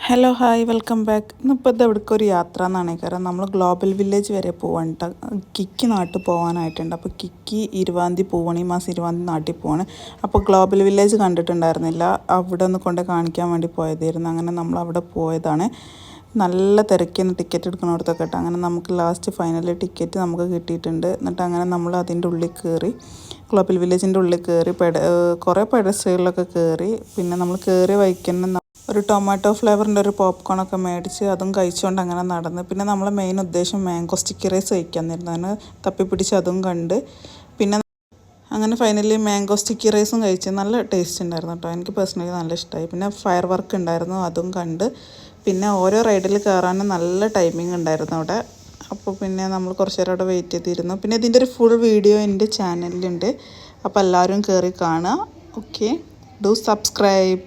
Hello hi welcome back. ഇന്നിപ്പോൾ ഇത് എവിടേക്ക് ഒരു യാത്ര എന്നാണ്. കാരണം നമ്മൾ ഗ്ലോബൽ വില്ലേജ് വരെ പോവാണ് കേട്ടോ. കിക്കി നാട്ടിൽ പോകാനായിട്ടുണ്ട്. അപ്പോൾ കിക്കി 20 പോവാണ്, ഈ മാസം 20 നാട്ടിൽ പോവാണ്. അപ്പോൾ ഗ്ലോബൽ വില്ലേജ് കണ്ടിട്ടുണ്ടായിരുന്നില്ല, അവിടെ ഒന്ന് കൊണ്ട് കാണിക്കാൻ വേണ്ടി പോയതായിരുന്നു. അങ്ങനെ നമ്മൾ അവിടെ പോയതാണ്. നല്ല തിരക്കിന് ടിക്കറ്റ് എടുക്കുന്നിടത്തൊക്കെ കേട്ടോ. അങ്ങനെ നമുക്ക് ലാസ്റ്റ് ഫൈനൽ ടിക്കറ്റ് നമുക്ക് കിട്ടിയിട്ടുണ്ട്. എന്നിട്ട് അങ്ങനെ നമ്മൾ അതിൻ്റെ ഉള്ളിൽ കയറി, ഗ്ലോബൽ വില്ലേജിൻ്റെ ഉള്ളിൽ കയറി കുറേ പെഡസ്ട്രികളിലൊക്കെ കയറി. പിന്നെ നമ്മൾ കയറി വയ്ക്കുന്ന ഒരു ടൊമാറ്റോ ഫ്ലേവറിൻ്റെ ഒരു പോപ്കോണൊക്കെ മേടിച്ച് അതും കഴിച്ചുകൊണ്ട് അങ്ങനെ നടന്ന്. പിന്നെ നമ്മളെ മെയിൻ ഉദ്ദേശം മാംഗോ സ്റ്റിക്കി റൈസ് കഴിക്കാമെന്നായിരുന്നു. അങ്ങനെ തപ്പിപ്പിടിച്ച് അതും കണ്ട് പിന്നെ അങ്ങനെ ഫൈനലി മാംഗോ സ്റ്റിക്കി റൈസും കഴിച്ച് നല്ല ടേസ്റ്റ് ഉണ്ടായിരുന്നു കേട്ടോ. എനിക്ക് പേഴ്സണലി നല്ല ഇഷ്ടമായി. പിന്നെ ഫയർ വർക്ക് ഉണ്ടായിരുന്നു, അതും കണ്ട്. പിന്നെ ഓരോ റൈഡിൽ കയറാനും നല്ല ടൈമിംഗ് ഉണ്ടായിരുന്നു അവിടെ. അപ്പോൾ പിന്നെ നമ്മൾ കുറച്ച് നേരം അവിടെ വെയിറ്റ് ചെയ്തിരുന്നു. പിന്നെ ഇതിൻ്റെ ഒരു ഫുൾ വീഡിയോ എൻ്റെ ചാനലിലുണ്ട്, അപ്പോൾ എല്ലാവരും കയറി കാണുക. Okay, do subscribe.